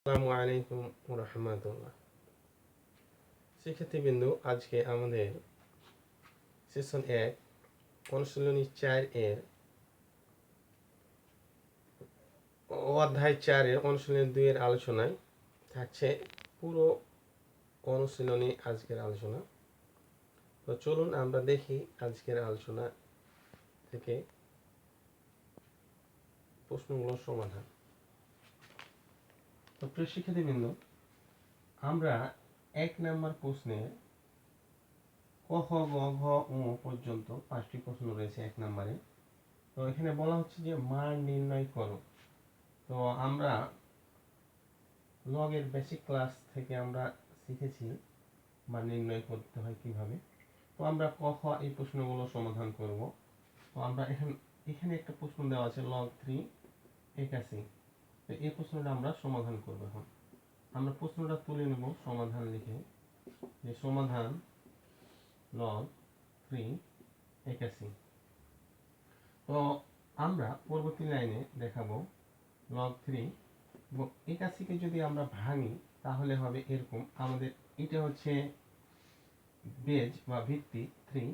আসসালামু আলাইকুম রহমতুল্লাহ। শিক্ষার্থীবৃন্দ, আজকে আমাদের সেশন 1 অনুশীলনী 4 এর অধ্যায় 4 এর অনুশীলনী 2 এর আলোচনায় থাকছে পুরো অনুশীলনী আজকের আলোচনা। তো চলুন আমরা দেখি আজকের আলোচনা থেকে প্রশ্নগুলোর সমাধান। তো প্রিয় শিক্ষার্থীবৃন্দ, আমরা 1 নম্বর প্রশ্নে ক খ গ ঘ ঙ পর্যন্ত 5টি প্রশ্ন রয়েছে 1 নম্বরে। তো এখানে বলা হচ্ছে যে মান নির্ণয় করো। তো আমরা লগের বেসিক ক্লাস থেকে আমরা শিখেছি মান নির্ণয় করতে হয় কিভাবে। তো আমরা ক খ এই প্রশ্নগুলো সমাধান করব। তো আমরা এখানে একটা প্রশ্ন দেওয়া আছে log 3 81। তো এই প্রশ্নটা আমরা সমাধান করব। এখন আমরা প্রশ্নটা তুলে নেব সমাধান লিখে, যে সমাধান log 3 81। তো আমরা পরবর্তী লাইনে দেখাবো log 3 এবং 81কে যদি আমরা ভাঙি তাহলে হবে এরকম। আমাদের এটা হচ্ছে বেজ বা ভিত্তি 3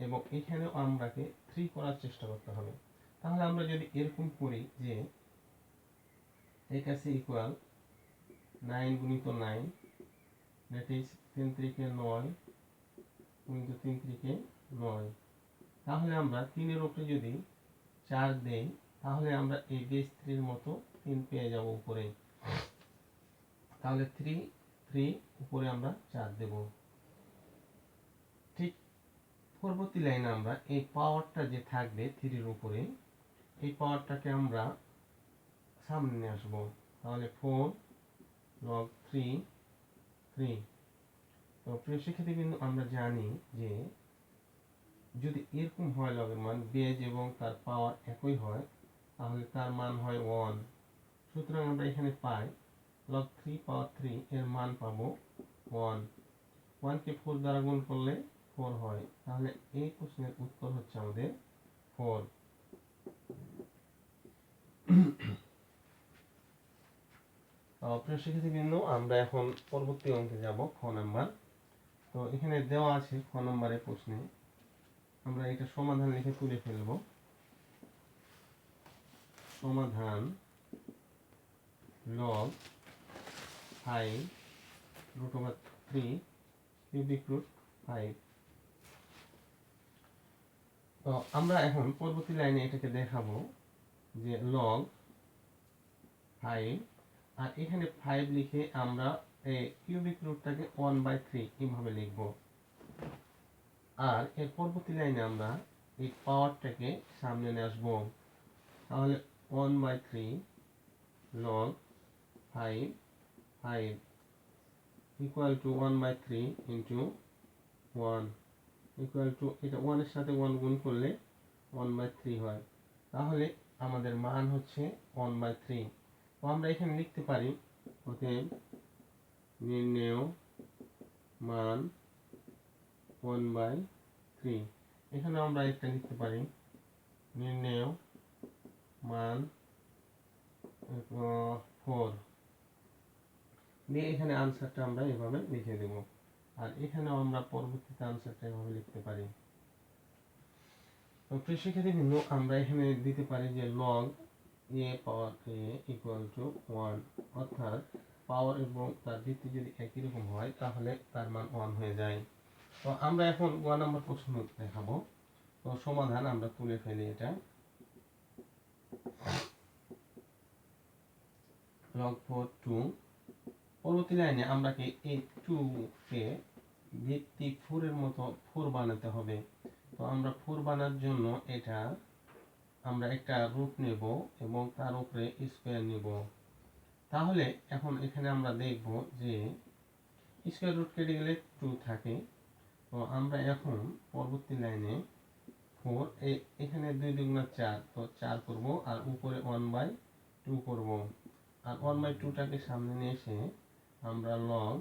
এবং এখানেও আমরাকে 3 করার চেষ্টা করতে হবে। তাহলে আমরা যদি এরকম করি যে 81 ইকুয়াল 9 গুণিত 9, দ্যাট ইজ 3 3 9 গুণিত 3 3 9। তাহলে আমরা 3 এর উপরে যদি 4 দেই তাহলে আমরা এই বেজ 3 এর মতো 3 পেয়ে যাব উপরে। তাহলে 3 3 উপরে আমরা 4 দেব। ঠিক পরবর্তী লাইনে আমরা এই পাওয়ারটা যে থাকবে 3 এর উপরে, এই পাওয়ারটাকে আমরা সামনে নিয়ে আসবো। তাহলে 4 log 3 3। তো প্রিয় শিক্ষার্থীবৃন্দ, আমরা জানি যে যদি এরকম হয় লগের মান বেজ এবং তার পাওয়ার একই হয় তাহলে তার মান হয় 1। সুতরাং আমরা এখানে পাই log 3 পাওয়ার 3 এর মান পাবো 1। 1 কে 4 দ্বারা গুণ করলে 4 হয়। তাহলে এই প্রশ্নের উত্তর হচ্ছে আমাদের 4। প্রিয় শিক্ষার্থীবৃন্দ, আমরা এখন পরবর্তী অঙ্কে যাব, খ নাম্বার। তো এখানে দেওয়া আছে খ নাম্বারের প্রশ্নে আমরা এটা সমাধান লিখে তুলে ফেলব। সমাধান log 5 √3 কিউবিক রুট 5। তো আমরা এখন পরবর্তী লাইনে এটাকে দেখাবো যে log 5, আর এখানে 5 লিখে আমরা এই কিউবিক রুটটাকে 1/3 এইভাবে লিখব। আর এর পরবর্তী লাইনে আমরা এই পাওয়ারটাকে সামনে নিয়ে আসবো। তাহলে 1/3 log 5 5 equal to 1/3 into 1 equal to, এটা 1 এর সাথে 1 গুণ করলে 1/3 হয়। তাহলে আমাদের মান হচ্ছে 1/3। তো আমরা এখানে লিখতে পারি অতএব নির্ণেয় মান 1/3। এখানে আমরা একটা লিখতে পারি নির্ণেয় মান 4 দিয়ে এখানে আনসারটা আমরা এভাবে লিখে দেব। আর এখানেও আমরা পরবর্তীতে আনসারটা এভাবে লিখতে পারি। তো প্রিয় শিক্ষার্থীবৃন্দ, আমরা এখানে দিতে পারি যে log a power a equal to 1, অর্থাৎ পাওয়ার এবং তার ভিত্তি যদি একই রকম হয় তাহলে তার মান 1 হয়ে যায়। তো আমরা এখন 1 নম্বর প্রশ্ন দেখাবো। তো সমাধান আমরা তুলে ফেলি এটা। log 4 2। পরবর্তী লাইনে আমরা এই 2 কে ভিত্তি 4 এর মতো 4 বানাতে হবে। তো আমরা 4 বানানোর জন্য এটা আমরা একটা রুট নেব এবং তার উপরে স্কয়ার নেব। তাহলে এখন এখানে আমরা দেখব যে স্কয়ার রুট কেটে গেলে 2 থাকে। তো আমরা এখন পরবর্তী লাইনে 4 এখানে 2 দুগুণা 4, তো 4 করব আর উপরে 1/2 করব। আর 1/2টাকে সামনে নিয়ে এসে আমরা log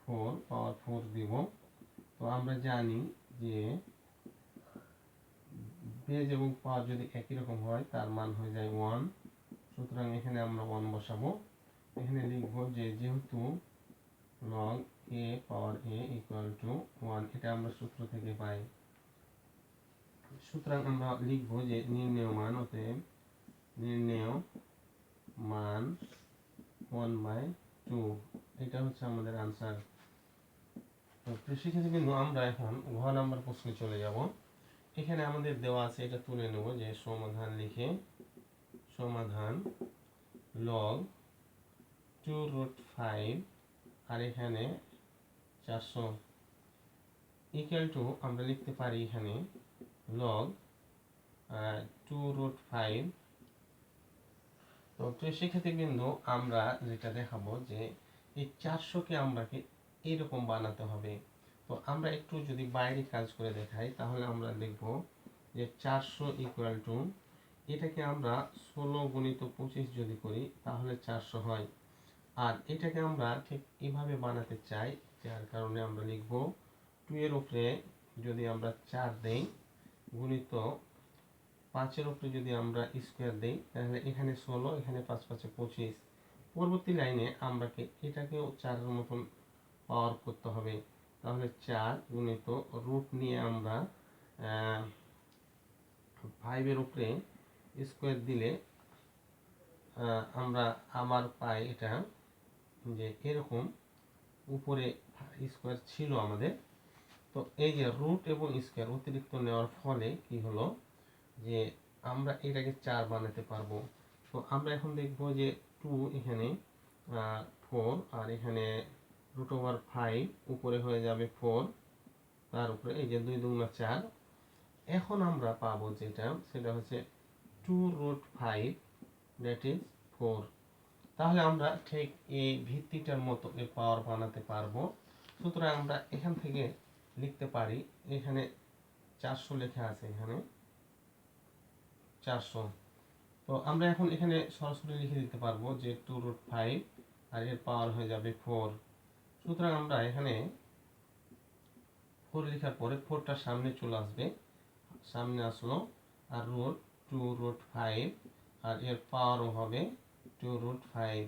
4 পাওয়ার 4 দিব। তো আমরা জানি যে বেজ এবং পাওয়ার যদি একই রকম হয় তার মান হয়ে যায় 1। সুতরাং এখানে আমরা 1 বসাবো এখানে লিখবো যে যেহেতু log a power a equal to 1, এটা আমরা সূত্র থেকে পাই। সুতরাং আমরা লিখবো যে নির্ণেয় মান, অতএব নির্ণেয় মান 1/2, এটা হচ্ছে আমাদের আনসার। তো শিক্ষার্থী বিন্দু, আমরা এখন ঘ নাম্বার প্রশ্নে চলে যাব। এখানে আমাদের দেওয়া আছে, এটা তুলে নেব যে সমাধান লিখে, সমাধান log 2√5 আর এখানে 400 ইকুয়াল টু, আমরা লিখতে পারি এখানে log 2√5। তো প্রিয় শিক্ষার্থী বিন্দু, আমরা যেটা দেখাবো যে এই 400কে আমরা এইরকম বানাতে হবে। তো আমরা একটু যদি বাইরে কাজ করে দেখাই, তাহলে আমরা দেখব যে 400 ইকুয়াল টু, এটাকে আমরা 16 গুণিত 25 যদি করি তাহলে 400 হয়। আর এটাকে আমরা ঠিক এভাবে বানাতে চাই, যার কারণে আমরা লিখব 2 এর উপরে যদি আমরা 4 দেই, গুণিত 5 এর উপরে যদি আমরা স্কোয়ার দেই, তাহলে এখানে 16, এখানে 5 5 25। পরবর্তী লাইনে আমরা এটাকেও 4 এর মতন পাওয়ার করতে হবে। তাহলে 4 গুণিত রুট নিয়ে আমরা 5 এর উপরে স্কোয়ার দিলে আমরা আবার পাই এটা যে এরকম উপরে স্কোয়ার ছিল আমাদের। তো এই যে রুট এবং স্কোয়ার অতিরিক্ত নেওয়ার ফলে কি হলো যে আমরা এটাকে 4 বানাতে পারবো। তো আমরা এখন দেখব যে 2 এখানে 4, আর এখানে √5 উপরে হয়ে যাবে 4, তার উপরে এই যে 2 2 4। এখন আমরা পাবো যেটা, সেটা হচ্ছে 2√5 দ্যাট ইজ 4। তাহলে আমরা ঠিক এই ভিত্তিটার মতো এই পাওয়ার বানাতে পারবো। সুতরাং আমরা এখান থেকে লিখতে পারি, এখানে 400 লেখা আছে, এখানে 400। তো আমরা এখন এখানে সরাসরি লিখে দিতে পারবো যে 2√5 আর এর পাওয়ার হয়ে যাবে 4। সুতরাং আমরা এখানে 4 লেখার পরে 4টা সামনে চলে আসবে, সামনে আসলো, আর রুট 2√5 আর এর পাওয়ারও হবে 2√5।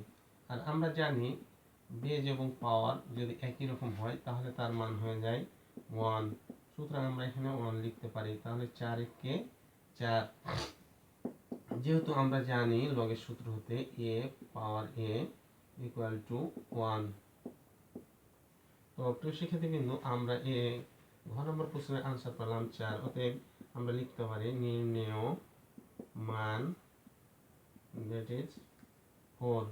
আর আমরা জানি বেজ এবং পাওয়ার যদি একই রকম হয় তাহলে তার মান হয়ে যায় 1। সুতরাং আমরা এখানে 1 লিখতে পারি। তাহলে 4 কে 4। যেহেতু আমরা জানি লগের সূত্র হতে a power a equal to 1। তো প্রিয় শিক্ষার্থী বিন্দু, আমরা ঘ নম্বর প্রশ্নের আনসার পেলাম 4। অতএব আমরা লিখতে পারি নির্ণেয় মান দ্যাট ইজ 4।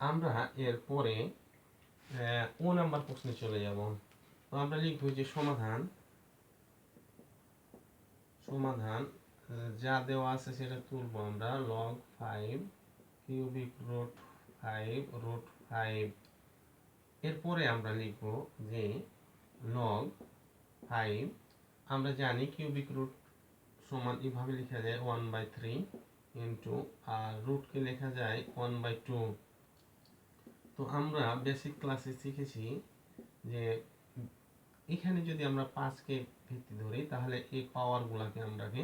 আমরা এর পরে ও নাম্বার প্রশ্নে চলে যাব। তো আমরা লিখব যে সমাধান, সমাধান যা দেওয়া আছে সেটা তুলবো আমরা, log 5 কিউবিক রুট 5 এরপরে আমরা লিখব যে log 5, আমরা জানি কিউবিক রুট সমান এভাবে লেখা যায় 1/3 ইন্টু, আর রুটকে লেখা যায় 1/2। তো আমরা বেসিক ক্লাসে শিখেছি যে এখানে যদি আমরা 5কে ভিত্তি ধরি তাহলে এই পাওয়ারগুলোকে আমরাকে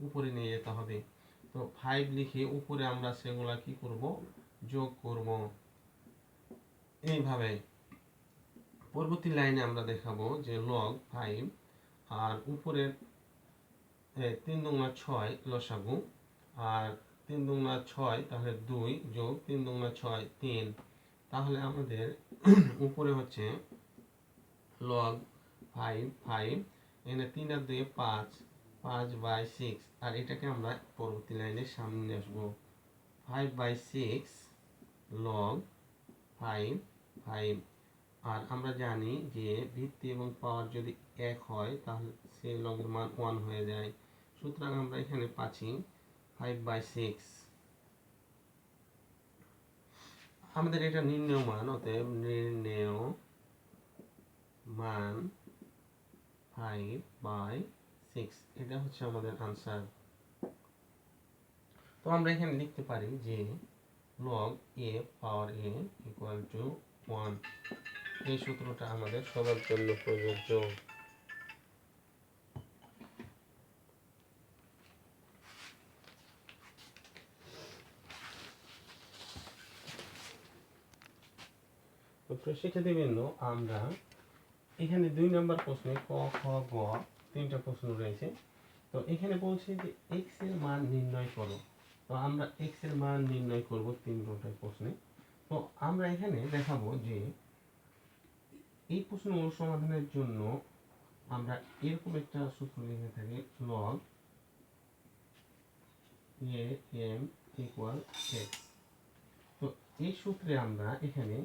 উপরে নিয়ে যেতে হবে। তো 5 লিখে উপরে আমরা সেগুলা কি করব, যোগ করব এইভাবে। পরবর্তী লাইনে আমরা দেখাবো যে log 5 আর উপরে 3 দুগুণা 6 লসাগু, আর 3 দুগুণা 6 তাহলে 2 যোগ 3 দুগুণা 6 3। তাহলে আমাদের উপরে হচ্ছে log 5, এখানে 3 আর 2 5, 5/6। আর এটাকে আমরা পরবর্তী লাইনে সামনে নিয়ে আসবো, 5/6 log 5। আর আমরা জানি যে ভিত্তি এবং পাওয়ার যদি এক হয় তাহলে সেই লগের মান 1 হয়ে যায়। সুতরাং আমরা এখানে পাচ্ছি 5/6। আমাদের এটা নির্ণেয় মান, অতএব নির্ণেয় মান 5/6, এটা হচ্ছে আমাদের আনসার। তো আমরা এখানে লিখতে পারি যে log a power a equal to 1। এই সূত্রটা আমাদের সবার জন্য প্রযোজ্য। প্রিয় শিক্ষার্থীবৃন্দ, আমরা এখানে 2 নম্বর প্রশ্নে ক খ গ তিনটা প্রশ্ন রয়েছে। তো এখানে বলছে যে x এর মান নির্ণয় করো। তো আমরা x এর মান নির্ণয় করব 3টা প্রশ্নে। তো আমরা এখানে দেখাবো যে এই প্রশ্নগুলো সমাধানের জন্য আমরা এরকম একটা সূত্র লিখে থাকি, log a m equal x। তো এই সূত্রে আমরা এখানে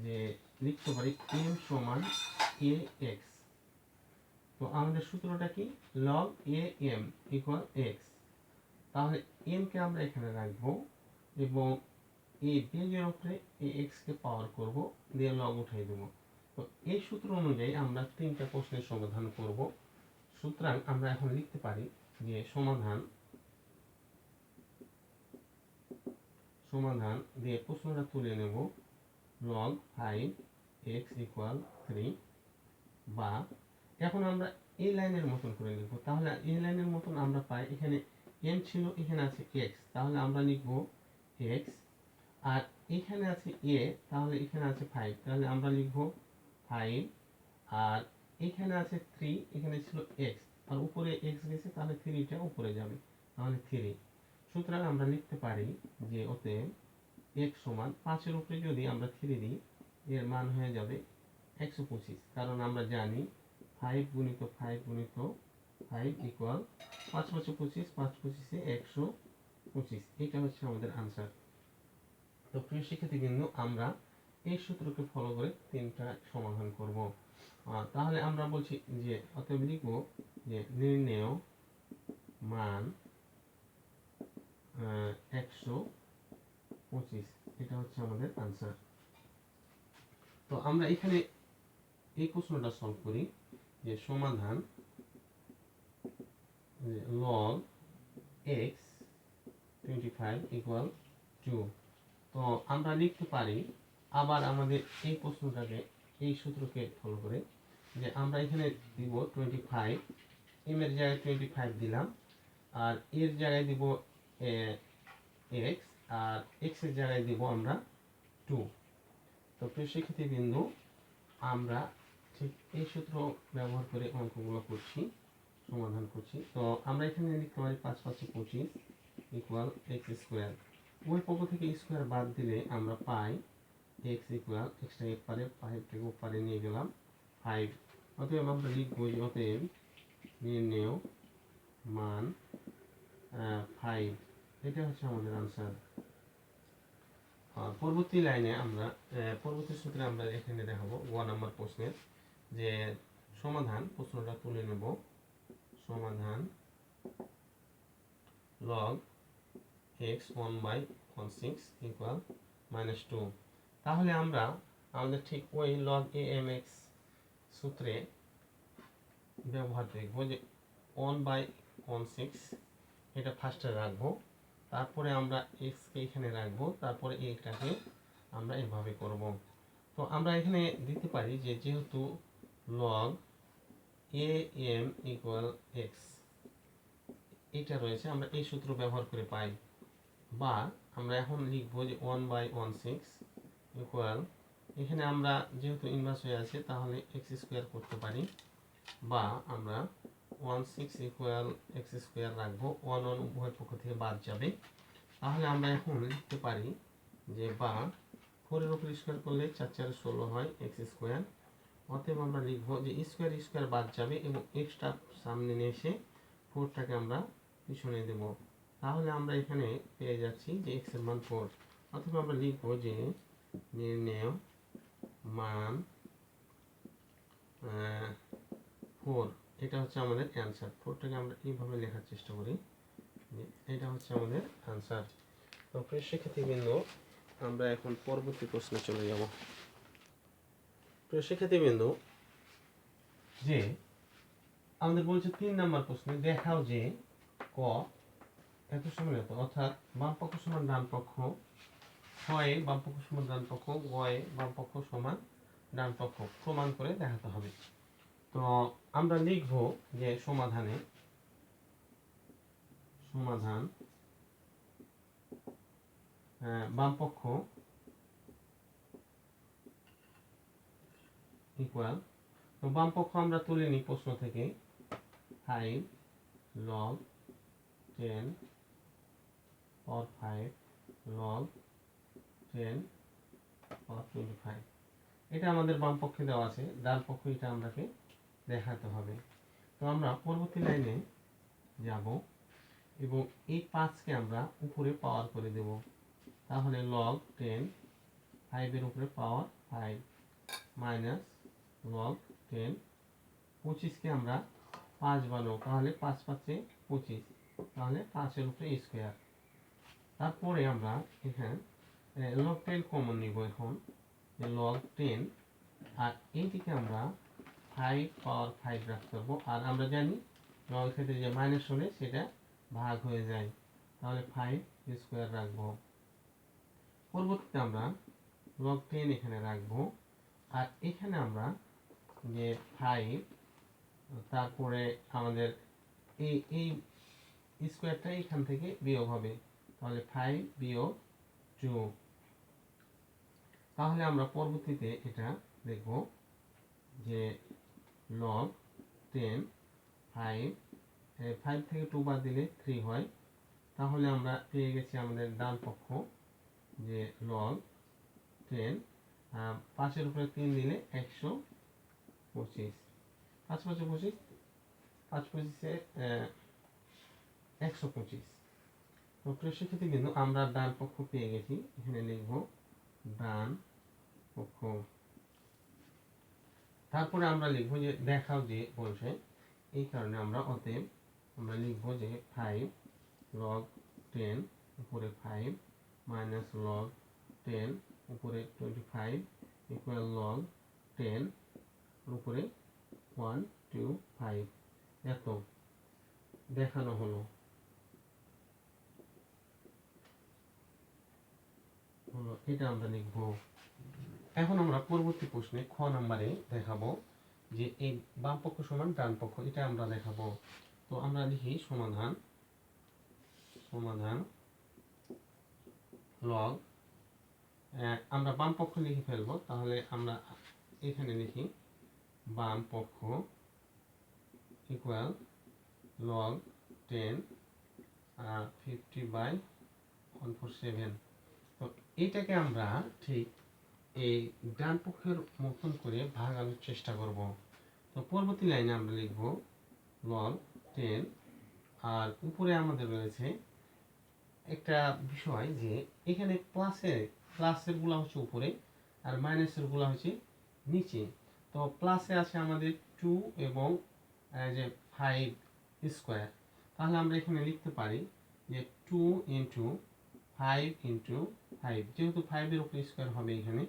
যে লিখতে পারি m সমান a x। তো আমাদের সূত্রটা কি, log a m equal x। তাহলে m কে আমরা এখানে রাখবো এবং এই বেগের উপরে ax কে পাওয়ার করব, দিয়ে log উঠাই দেব। তো এই সূত্র অনুযায়ী আমরা 3টা প্রশ্নের সমাধান করব। সুতরাং আমরা এখন লিখতে পারি যে সমাধান দিয়ে প্রশ্নটা তুলে নেব, log 5x equal 3। বা এখন আমরা এই লাইনের মতন করে লিখব। তাহলে এই লাইনের মতন আমরা পাই, এখানে m ছিল, এখানে আছে x, তাহলে আমরা লিখব x। আর এখানে আছে a, তাহলে এখানে আছে 5, তাহলে আমরা লিখব 5। আর এখানে আছে 3, এখানে ছিল x, আর উপরে x গেছে, তাহলে 3টা উপরে যাবে, তাহলে 3। সুতরাং আমরা লিখতে পারি যে অতএব x সমান 5 এর উপরে যদি আমরা 3 দিই, এর মান হয়ে যাবে 125। কারণ আমরা জানি 5 গুণিত 5 গুণিত 5 ইকুয়াল 5 5 25, 5 25 125। এটা হচ্ছে আমাদের আনসার। তো প্রিয় শিক্ষার্থীবৃন্দ, আমরা এই সূত্রকে ফলো করে 3টা সমাধান করব। তাহলে আমরা বলছি যে অতএব লিখব যে নির্ণেয় মান 125। এটা হচ্ছে আমাদের আনসার। তো আমরা এখানে এই প্রশ্নটা সলভ করি যে সমাধান log x 25 equal 2। তো আমরা লিখতে পারি আবার আমাদের এই প্রশ্নটাকে এই সূত্রকে ফলো করে যে আমরা এখানে দিব 25, m এর জায়গায় 25 দিলাম, আর এর জায়গায় দিব x, আর x এর জায়গায় দিব আমরা 2। তো প্রিয় শিক্ষার্থীবৃন্দ, আমরা ঠিক এই সূত্র ব্যবহার করে অঙ্কগুলো করছি, সমাধান করছি। তো আমরা এখানে লিখতে পারি 5 5 25 ইকুয়াল x স্কোয়ার। ওই পক্ষ থেকে স্কোয়ার বাদ দিলে আমরা পাই x ইকুয়াল, এক্সট্রা এক পারে 5 থেকে উপরে নিয়ে গেলাম 5। অতএব আমরা লিখবো যে অতএব নির্ণেয় মান 5। এটা হচ্ছে আমাদের আনসার। পরবর্তী লাইনে আমরা পরবর্তী সূত্রে আমরা এখানে দেখাবো 1 নম্বর প্রশ্নের যে সমাধান। প্রশ্নটা তুলে নেব, সমাধান log x 1/16 ইকুয়াল -2। তাহলে আমরা আমাদের ঠিক ওই log amx সূত্রে ব্যবহার দেখব যে 1/16 এটা ফার্স্টে রাখবো, তারপরে আমরা x কে এখানে রাখবো, তারপরে এইটাকে আমরা এভাবে করব। তো আমরা এখানে দিতে পারি যে যেহেতু log am equal x এটা রয়েছে, আমরা এই সূত্র ব্যবহার করে পাই। বা আমরা এখন লিখব যে 1/16 ইকুয়াল, এখানে আমরা যেহেতু ইনভার্স হয়ে আছে তাহলে x স্কোয়ার করতে পারি, বা আমরা 16 ইকুয়াল x স্কোয়ার রাখবো, 1 1 উভয় পক্ষ থেকে বাদ যাবে। তাহলে আমরা এখন লিখতে পারি যে বা 4 এর উপর স্কোয়ার করলে 4 4 16 হয় x স্কোয়ার। অতএব আমরা লিখবো যে স্কোয়ার স্কোয়ার বাদ যাবে এবং এক্সট্রা সামনে নিয়ে এসে 4টাকে আমরা পিছনে দেব। তাহলে আমরা এখানে পেয়ে যাচ্ছি যে x এর মান 4। অথবা আমরা লিখবো যে নির্ণেয় মান 4। এটা হচ্ছে আমাদের অ্যান্সার। 4টাকে আমরা এইভাবে লেখার চেষ্টা করি যে এটা হচ্ছে আমাদের অ্যান্সার। তো প্রিয় শিক্ষার্থীবৃন্দ, আমরা এখন পরবর্তী প্রশ্নে চলে যাব। প্রিয় শিক্ষার্থীবৃন্দ, যে আমাদের বলছে 3 নম্বর প্রশ্নে দেখাও যে ক এত সমান এত, অর্থাৎ বাম পক্ষ সমান ডান পক্ষ, হয় বাম পক্ষ সমান ডান পক্ষ, হয় বাম পক্ষ সমান ডান পক্ষ প্রমাণ করে দেখাতে হবে। তো আমরা লিখব যে সমাধান বাম পক্ষ ইকুয়াল, তো বাম পক্ষ আমরা তুলে নিই প্রশ্ন থেকে, 5 log 10 or 5 log 10 or 25, এটা আমাদের বাম পক্ষে দেওয়া আছে, ডান পক্ষ এটা আমরাকে দেখাতে হবে। তো আমরা পরবর্তী লাইনে যাব এবং এই 5কে আমরা উপরে পাওয়ার করে দেব, তাহলে log 10 5 এর উপরে পাওয়ার 5 মাইনাস log 10 25কে আমরা 5 বানাবো, তাহলে 5 5 25, তাহলে 5 এর উপরে স্কোয়ার। তারপরে আমরা এখানে log 10 কমন নিব এখন, log 10, আর এইদিকে আমরা 5 পাওয়ার 5 রাখতে পারবো, আর আমরা জানি log এর ক্ষেত্রে যে মাইনাস হলে সেটা ভাগ হয়ে যায়, তাহলে 5 স্কোয়ার রাখবো। পরবর্তীতে আমরা log 10 এখানে রাখবো, আর এখানে আমরা যে 5, তারপরে আমাদের এই স্কোয়ারটা এখান থেকে বিয়োগ হবে, তাহলে 5 বিয়োগ 2, তাহলে আমরা পরবর্তীতে এটা দেখব যে log 10 5 থেকে 2 বাদ দিলে 3 হয়, তাহলে আমরা পেয়ে গেছি আমাদের ডান পক্ষ যে log 10 5 এর উপরে 3 দিলে 125, 5 5 25, 5 25 125। তো প্রিয় শিক্ষার্থী বিন্দু, আমরা ডান পক্ষ পেয়ে গেছি, এখানে লিখব ডান পক্ষ। তারপরে আমরা লিখব যে দেখাও যে বলছে, এই কারণে আমরা অতএব আমরা লিখব যে 5 log 10 উপরে 5 মাইনাস log 10 উপরে 25 ইকুয়াল log 10 উপরে 125, এত দেখানো হলো। এটা আমরা লিখব। এখন আমরা পরবর্তী প্রশ্নে খ নাম্বারে দেখাবো যে এই বাম পক্ষ সমান ডান পক্ষ, এটা আমরা দেখাবো। তো আমরা লিখি সমাধান লগ, আমরা বাম পক্ষ লিখে ফেলবো, তাহলে আমরা এখানে লিখি বাম পক্ষ ইকুয়াল log 10 50/147। তো এটাকে আমরা ঠিক এই ডান পক্ষের মতন করে ভাগানোর চেষ্টা করব। তো পরবর্তী লাইনে আমরা লিখব log 10, আর উপরে আমাদের রয়েছে একটা বিষয় যে এখানে প্লাসের গুলা হচ্ছে উপরে আর মাইনাসের গুলা হচ্ছে নিচে। তো প্লাসে আছে আমাদের 2 এবং যে 5 স্কোয়ার, তাহলে আমরা এখানে লিখতে পারি যে 2 ইন্টু 5 ইন্টু 5, যেহেতু 5 এর উপরে স্কোয়ার হবে এখানে,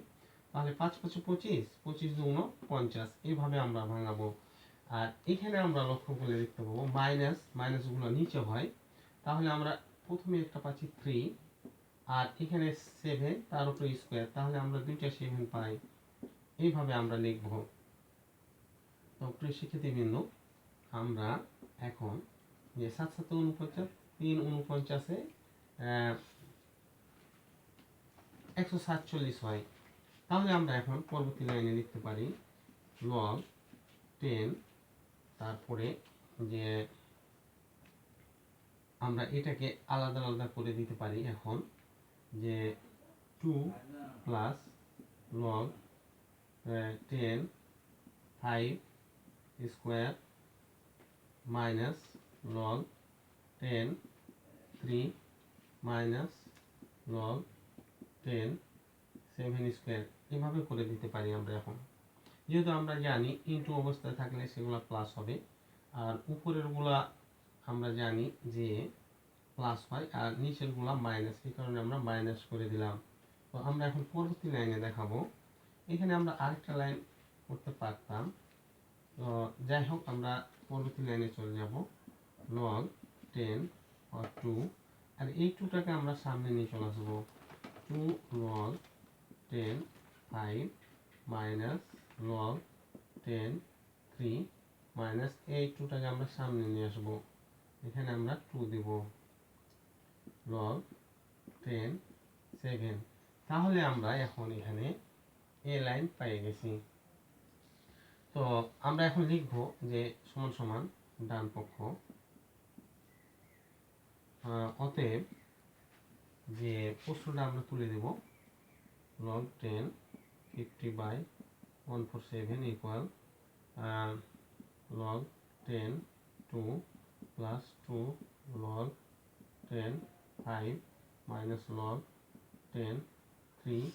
তাহলে 5 5 25, 25 2 50, এইভাবে আমরা ভাঙাবো। আর এখানে আমরা লক্ষ্য করে দেখতে পাবো মাইনাসগুলো নিচে হয়, তাহলে আমরা প্রথমে একটা পাচ্ছি 3, আর এখানে 7 তার উপরে স্কোয়ার, তাহলে আমরা দুইটা 7 পাই, এইভাবে আমরা লিখব। তো প্রিয় শিক্ষার্থীবৃন্দ, আমরা এখন যে 7 7 49, 3 49 147 হয়, তাহলে আমরা এখন পরবর্তী লাইনে লিখতে পারি log 10, তারপরে যে আমরা এটাকে আলাদা আলাদা করে দিতে পারি এখন, যে 2 plus log 10 5 square minus log 10 3 minus log 10 7 square, এভাবে করে দিতে পারি আমরা এখন। যেহেতু আমরা জানি ইনটু অবস্থায় থাকলে সেগুলো প্লাস হবে, আর উপরের গুলা আমরা জানি যে প্লাস হয় আর নিচের গুলা মাইনাস, এই কারণে আমরা মাইনাস করে দিলাম। তো আমরা এখন পরবর্তী লাইনে দেখাবো, এখানে আমরা আরেকটা লাইন করতে পারতাম, তো যাই হোক আমরা পরবর্তী লাইনে চলে যাব log 10 or 2, আর এই 2টাকে আমরা সামনে নিয়ে চলে আসবো, 2 log 10 5 মাইনাস log 10 3 মাইনাস এই 2টাকে আমরা সামনে নিয়ে আসবো, এখানে আমরা 2 দেব, log 10 7, তাহলে আমরা এখন এখানে এ লাইন পেয়ে গেছি। তো আমরা এখন লিখব যে সমান সমান ডান পক্ষ, অতএব যে প্রশ্নটা আমরা তুলে দেব log 10 50/147 equal log 10 2 plus 2 log 10 5 minus log 10 3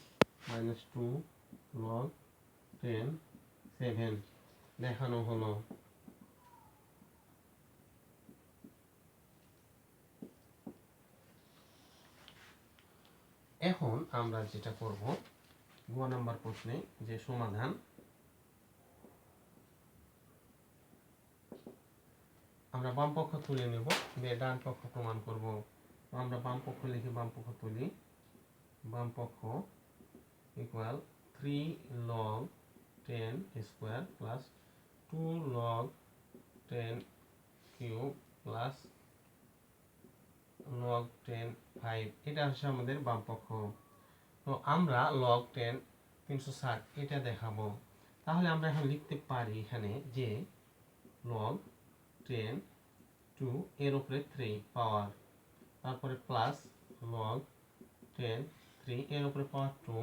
minus 2 log 10 7 দেখানো হলো। এখন আমরা যেটা করব গ নাম্বার প্রশ্নে যে সমাধান, আমরা বাম পক্ষ তুলে নেব, দিয়ে ডান পক্ষ প্রমাণ করব। আমরা বাম পক্ষ লিখে বাম পক্ষ তুলি, বাম পক্ষ equal 3 log 10 square plus 2 log 10 cube plus log 10 5, এটা হচ্ছে আমাদের বাম পক্ষ। তো আমরা log 10 360 এটা দেখাবো। তাহলে আমরা এখন লিখতে পারি এখানে যে log 10 2 এর উপরে 3 পাওয়ার, তারপরে প্লাস log 10 3 এর উপরে পাওয়ার 2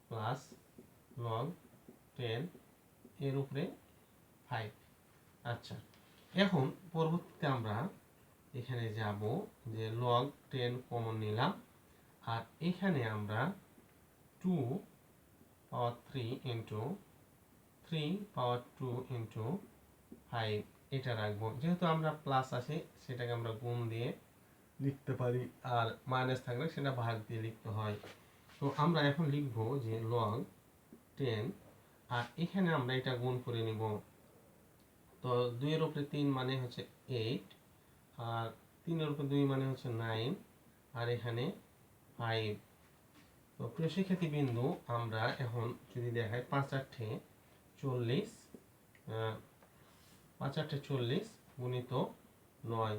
প্লাস log 10 এর উপরে 5। আচ্ছা, এখন পরবর্তীতে আমরা এখানে যাব যে log 10 কমন নিলাম, আর এখানে আমরা 2 পাওয়ার 3 ইন্টু 3 পাওয়ার 2 ইন্টু 5 এটা রাখবো। যেহেতু আমরা প্লাস আছে সেটাকে আমরা গুণ দিয়ে লিখতে পারি, আর মাইনাস থাকলে সেটা ভাগ দিয়ে লিখতে হয়। তো আমরা এখন লিখবো যে log 10, আর এখানে আমরা এটা গুণ করে নিব। তো 2 এর উপরে 3 মানে হচ্ছে 8, আর 3 এর উপরে 2 মানে হচ্ছে 9, আর এখানে 5। তো প্রিয় শিক্ষার্থী বিন্দু, আমরা এখন যদি দেখাই 5 8 40, 5 8 40 গুণিত 9,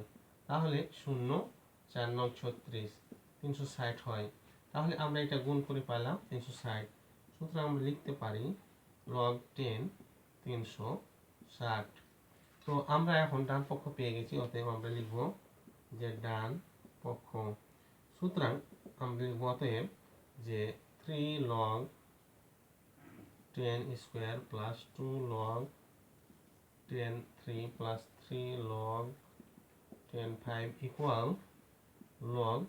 তাহলে 0 4 9 36 360 হয়। তাহলে আমরা এটা গুণ করে পেলাম 360। সুতরাং আমরা লিখতে পারি log 10 360। তো আমরা এখন ডান পক্ষ পেয়ে গেছি, অতএব আমরা লিখব যে ডান পক্ষ। সুতরাং আমরা লিখব অতএব যে 3 log 10 square plus 2 log 10 3 plus 3 log 10 5 equal log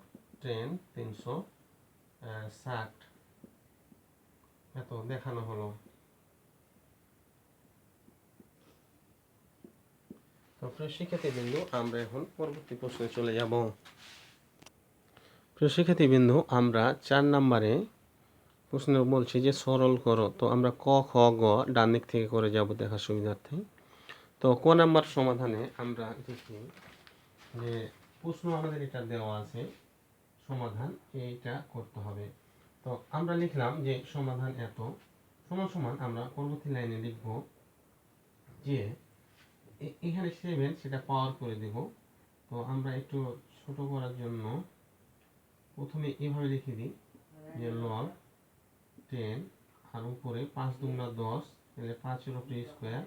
10 360 এত দেখানো হলো। তো প্রিয় শিক্ষার্থীবৃন্দু, আমরা এখন পরবর্তী প্রশ্নে চলে যাব। প্রিয় শিক্ষার্থীবৃন্দু, আমরা 4 নম্বরে প্রশ্ন বলছি যে সরল করো। তো আমরা ক খ গ ডান দিক থেকে করে যাব দেখার সুবিধার্থে। তো ক নাম্বার সমাধানে আমরা দেখি যে প্রশ্ন আমাদের এটা দেওয়া আছে, সমাধান এইটা করতে হবে। তো আমরা লিখলাম যে সমাধান এত সমান সমান, আমরা পরবর্তী লাইনে লিখব যে এখানে 7 সেটা পাওয়ার করে দেব। তো আমরা একটু ছোট করার জন্য প্রথমে এভাবে লিখে দিই যে log 10, আর উপরে 5 দুগুণা 10, তাহলে 5 এর উপরে স্কোয়ার,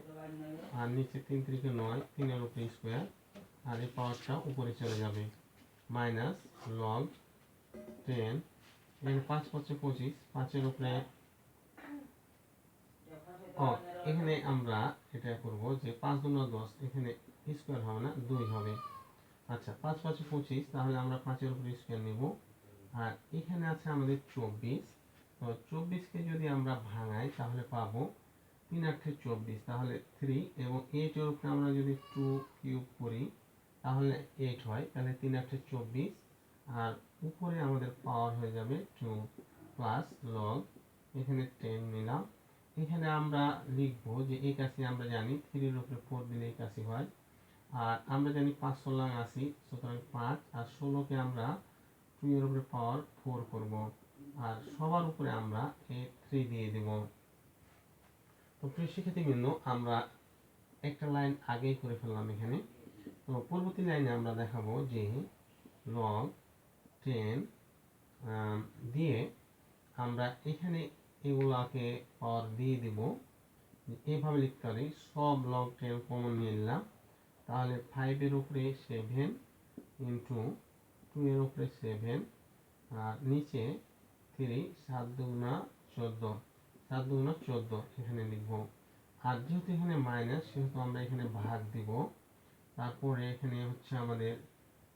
আর নিচে 3 3 9, 3 এর উপরে স্কোয়ার, আর এই পাওয়ারটা উপরে চলে যাবে, মাইনাস log 10, এখানে 5 5 25, 5 এর উপরে এখানে আমরা এটা করব যে 5 দুগুণা 10, এখানে স্কোয়ার হবে না, 2 হবে। আচ্ছা, 5 5 25, তাহলে আমরা 5 এর উপরে স্কোয়ার নেব, আর এখানে আছে আমাদের 24। তো 24কে যদি আমরা ভাঙাই তাহলে পাবো 3 8 24, তাহলে 3, এবং 8 এর উপরে আমরা যদি 2 কিউব করি তাহলে 8 হয়, তাহলে 3 8 24, আর উপরে আমাদের পাওয়ার হয়ে যাবে 2 প্লাস লগ, এখানে 10 নিলাম। এখানে আমরা লিখব যে এই কাছে আমরা জানি 3 এর উপরে 4 দিলে এই কাছে হয়, আর আমরা জানি 5 16 80, সুতরাং 5 আর 16কে আমরা 2 এর উপরে পাওয়ার 4 করব, আর সবার উপরে আমরা এই 3 দিয়ে দেব। তো প্রিয় শিক্ষার্থীবৃন্দ, আমরা একটা লাইন আগেই করে ফেললাম এখানে। তো পরবর্তী লাইনে আমরা দেখাবো যে log 10 দিয়ে আমরা এখানে এগুলাকে পাওয়ার দিয়ে দেব, এইভাবে লিখতে পারি, সব লগ 10 কমন নিয়ে নিলাম, তাহলে 5 উপরে 7 ইন্টু 2 উপরে 7 আর নিচে 3, 7 দুগুণা 14, 7 দুগুণা 14 এখানে লিখবো। আর যেহেতু এখানে মাইনাস সেহেতু আমরা এখানে ভাগ দিব। তারপরে এখানে হচ্ছে আমাদের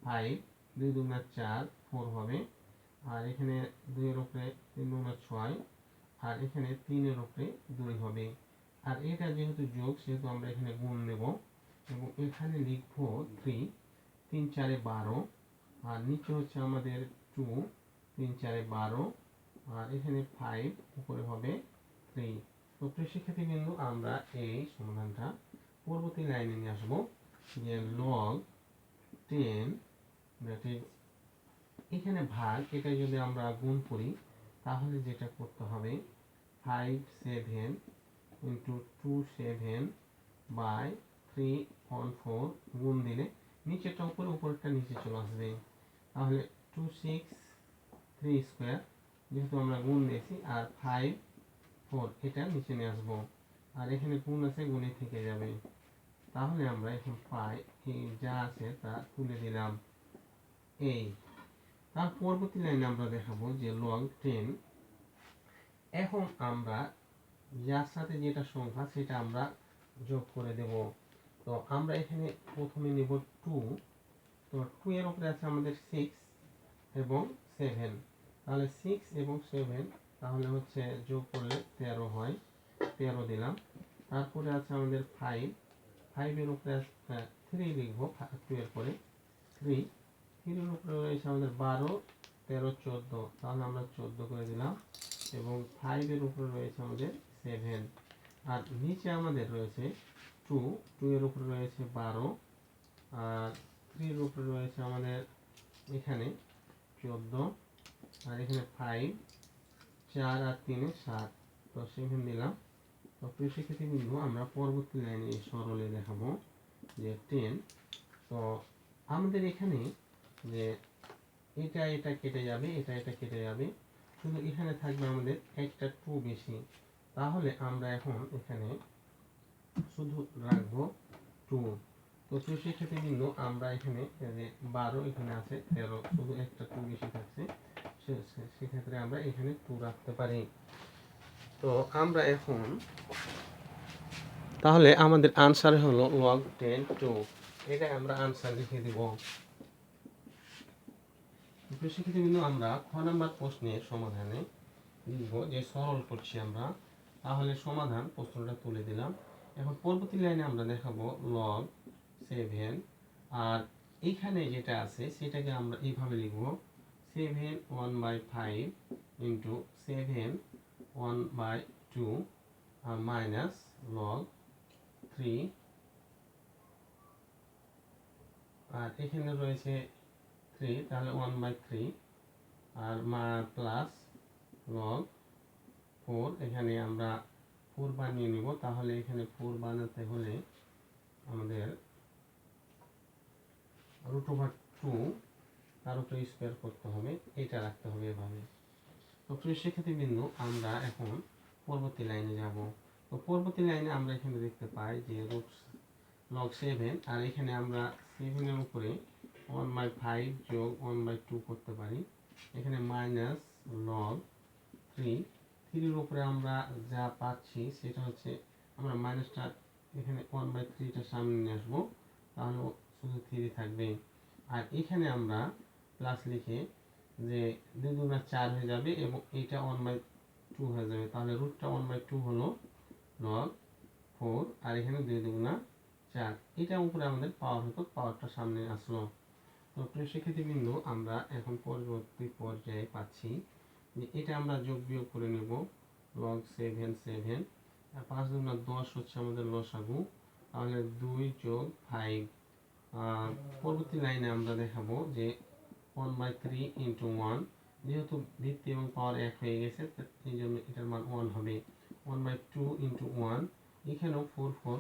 5, 2 দুগুণা 4, 4 হবে। আর এখানে 2 উপরে 3 দুগুণা 6 আর এখানে 3 উপরে 2 হবে। আর এটা যেহেতু যোগ সেহেতু আমরা এখানে গুণ নেব এবং এখানে লিখবো 3, 3 4 12 আর নিচে হচ্ছে আমাদের 2, 3 4 12 আর এখানে 5 উপরে হবে 3। তো প্রিয় শিক্ষার্থীবৃন্দ, আমরা এই সমাধানটা পরবর্তী লাইনে নিয়ে আসবো, যে log 10 দ্যাট ইজ এখানে ভাগ, এটা যদি আমরা গুণ করি তাহলে যেটা করতে হবে 5 7 ইন্টু 2 7 বাই 3 1 4 গুণ দিলে নিচেরটা উপরে উপরেরটা নিচে চলে আসবে। তাহলে 2 6 3 স্কোয়ার যেহেতু আমরা গুণ দিয়েছি আর 5 4 এটা নিচে নিয়ে আসবো আর এখানে গুণ আছে, গুণে থেকে যাবে। তাহলে আমরা এখন পাই এই যা আছে তা তুলে দিলাম। এই তার পরবর্তী লাইনে আমরা দেখাবো যে log 10, এখন আমরা যার সাথে যেটা সংখ্যা সেটা আমরা যোগ করে দেব। তো আমরা এখানে প্রথমে নেব 2, তো 2 এর উপরে আছে আমাদের 6 এবং 7, তাহলে 6 এবং 7 তাহলে হচ্ছে যোগ করলে 13 হয়, 13 দিলাম। তারপরে আছে আমাদের 5, 5 এর উপরে 3 লিখবো, 2 এর পরে 3, 3 এর উপরে রয়েছে আমাদের 12 13 14, তাহলে আমরা 14 করে দিলাম এবং 5 এর উপরে রয়েছে আমাদের 7 আর নিচে আমাদের রয়েছে 2, 2 এর উপরে রয়েছে 12 আর 3 এর উপরে রয়েছে আমাদের এখানে 14 আর এখানে 5, 4 আর 3 7, তো 7 দিলাম। তো প্রিয় শিক্ষার্থীবৃন্দ, আমরা পরবর্তী লাইনে সরলে দেখাবো যে 10, তো আমাদের এখানে যে এটা এটা কেটে যাবে, এটা এটা কেটে যাবে, শুধু এখানে থাকবে আমাদের একটা 2 বেশি, তাহলে আমরা এখন এখানে শুধু রাখবো 2। তো প্রিয় শিক্ষার্থীবৃন্দ, আমরা এখানে যে 12 এখানে আছে 13, শুধু একটা 2 বেশি থাকছে, সেক্ষেত্রে আমরা এখানে 2 রাখতে পারি। তো আমরা এখন তাহলে আমাদের আনসার হলো log 10 2, এটা আমরা আনসার লিখে দিব। শিক্ষার্থীবৃন্দ, আমরা খ নাম্বার প্রশ্নের সমাধানে লিখব যে সরল করছি আমরা, তাহলে সমাধান প্রশ্নটা তুলে দিলাম। এখন পরবর্তী লাইনে আমরা দেখাবো log 7 আর এইখানে যেটা আছে সেটাকে আমরা এইভাবে লিখব 7 1/5 ইন্টু 7 1/2 মাইনাস log 3 আর এখানে রয়েছে 3, তাহলে 1/3 আর প্লাস log 4, এখানে আমরা 4 বানিয়ে নিব, তাহলে এখানে 4 বানাতে হলে আমাদের √2 তার উপরে স্কোয়ার করতে হবে, এটা রাখতে হবে এভাবে। তো প্রিয় শিক্ষার্থীবৃন্দ, আমরা এখন পরবর্তী লাইনে যাব। তো পরবর্তী লাইনে আমরা এখানে দেখতে পাই যে log 7 আর এখানে আমরা 7 এর উপরে 1/5 যোগ 1/2 করতে পারি, এখানে মাইনাস log 3, 3 এর উপরে আমরা যা পাচ্ছি সেটা হচ্ছে আমরা মাইনাসটা এখানে 1/3টা সামনে নিয়ে আসবো, তাহলে শুধু 3 থাকবে। আর এখানে আমরা প্লাস লিখে যে 2 দুগুণা 4 হয়ে যাবে এবং এটা 1/2 হয়ে যাবে, তাহলে রুটটা 1/2 হলো log 4 আর এখানে 2 দুগুণা 4, এটা উপরে আমাদের পাওয়ার হতো, পাওয়ারটা সামনে আসলো। তো প্রিয় শিক্ষার্থীবৃন্দ, আমরা এখন পরবর্তী পর্যায়ে পাচ্ছি যে এটা আমরা যোগ বিয়োগ করে নেব log 7 7 আর 5 দুগুণা 10 হচ্ছে আমাদের লসাগু, তাহলে 2 যোগ 5। পরবর্তী লাইনে আমরা দেখাবো যে 1/3 ইন্টু 1, যেহেতু ভিত্তি এবং পাওয়ার এক হয়ে গেছে এই জন্য এটার মান 1 হবে। 1/2 ইন্টু 1, এখানেও 4 4,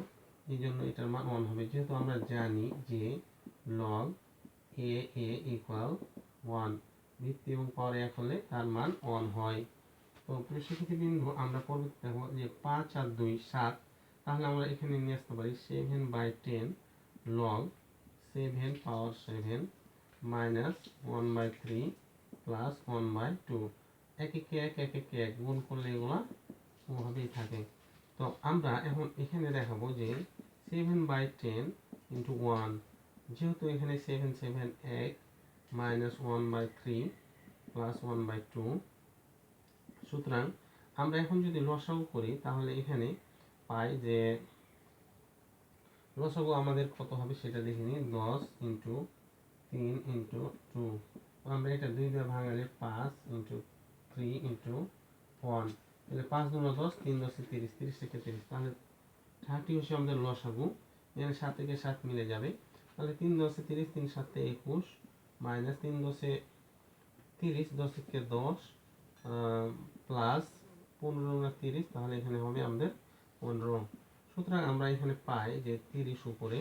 এই জন্য এটার মান 1 হবে, যেহেতু আমরা জানি যে log a ইকুয়াল 1, ভিত্তি এবং পাওয়ার এক হলে তার মান 1 হয়। তো প্রিয় শিক্ষার্থীবৃন্দ, আমরা পরবর্তী দেখব যে 5 আর 2 7, তাহলে আমরা এখানে নিয়ে আসতে পারি 7/10 লগ 7 পাওয়ার 7 মাইনাস 1/3 প্লাস 1/2। এক একে এক এক একে এক গুণ করলে এগুলা ওভাবেই থাকে। তো আমরা এখন এখানে দেখাবো যে 7/10 ইন্টু 1, যেহেতু এখানে 7 7 এক মাইনাস 1/3 প্লাস 1/2, সুতরাং আমরা এখন যদি লসাগু করি তাহলে এখানে পাই যে লসাগু আমাদের কত হবে সেটা দেখে নিই। 10 ইন্টু 3 ইন্টু 2, আমরা এটা 2 দিয়ে ভাঙালে 5 ইন্টু 3 ইন্টু 1, তাহলে 5 দুগুণ 10, 3 10 30, 30 থেকে 30, তাহলে 30 হচ্ছে আমাদের লসাগু। এখানে 7 থেকে 7 মিলে যাবে, তাহলে 3 10 30, 3 7 21 মাইনাস 3 10 30, 10 থেকে 10 প্লাস 15 30, তাহলে এখানে হবে আমাদের 15। সুতরাং আমরা এখানে পাই যে 30 উপরে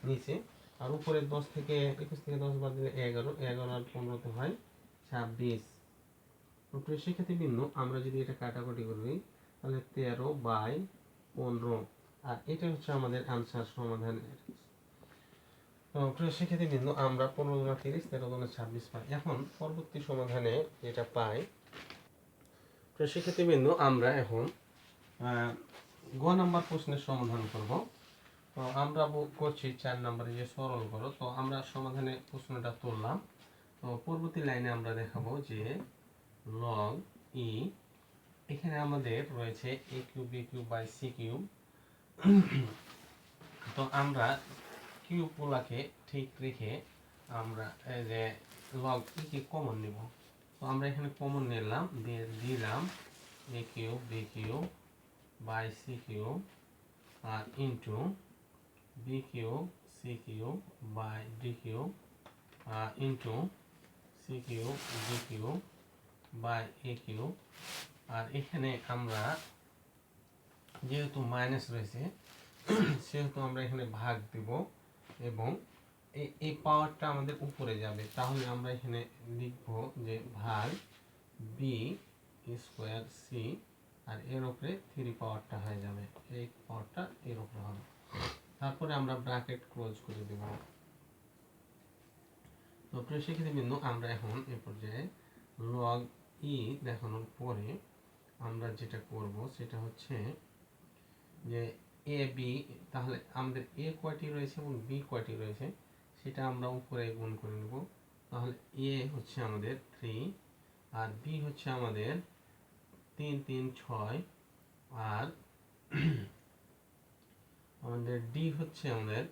নিচে, আর উপরে 10 থেকে 21 থেকে 10 বাদ দিলে 11, 11 আর 15 হয় 26। প্রিয় শিক্ষার্থীবৃন্দ, আমরা যদি এটা কাটাকুটি করি তাহলে 13/15, আর এটা হচ্ছে আমাদের আনসার সমাধানের। তো প্রিয় শিক্ষার্থীবৃন্দ, আমরা 15 গুণা 30, 13 গুণা 26 পাই। এখন পরবর্তী সমাধানে যেটা পাই, প্রিয় শিক্ষার্থীবৃন্দ, আমরা এখন গ নাম্বার প্রশ্নের সমাধান করব। তো আমরা করছি 4 নম্বরে যে সরল করো। তো আমরা সমাধানে প্রশ্নটা তুললাম। তো পরবর্তী লাইনে আমরা দেখাবো যে লগ ই, এখানে আমাদের রয়েছে a cube b cube by c cube. তো আমরা কিউবগুলাকে ঠিক রেখে আমরা এই যে লগ ই কে কমন নিব। তো আমরা এখানে কমন নিলাম, দিয়ে দিলাম a cube b cube by c cube আর into b cube c cube by d cube into c cube d cube by a cube. আর এখানে আমরা যেহেতু মাইনাস রয়েছে সেহেতু আমরা এখানে ভাগ দেব, এবং এই পাওয়ারটা আমাদের উপরে যাবে। তাহলে আমরা এখানে লিখব যে ভাগ বি স্কোয়ার সি, আর এর উপরে 3 পাওয়ারটা হয়ে যাবে, এই পাওয়ারটা এর উপরে হবে। তারপরে আমরা ব্র্যাকেট ক্লোজ করে দেব। তো প্রিয় শিক্ষার্থীবৃন্দ, আমরা এখন এ পর্যায়ে লগ ই দেখানোর পরে আমরা যেটা করব সেটা হচ্ছে যে এ বি, তাহলে আমাদের এ কয়টি রয়েছে এবং বি কয়টি রয়েছে সেটা আমরা উপরে গুণ করে নেব। তাহলে এ হচ্ছে আমাদের 3, আর বি হচ্ছে আমাদের 3 3 6, আর আমাদের ডি হচ্ছে আমাদের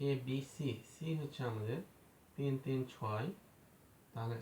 এ বি সি, সি হচ্ছে আমাদের 3 3 6, তাহলে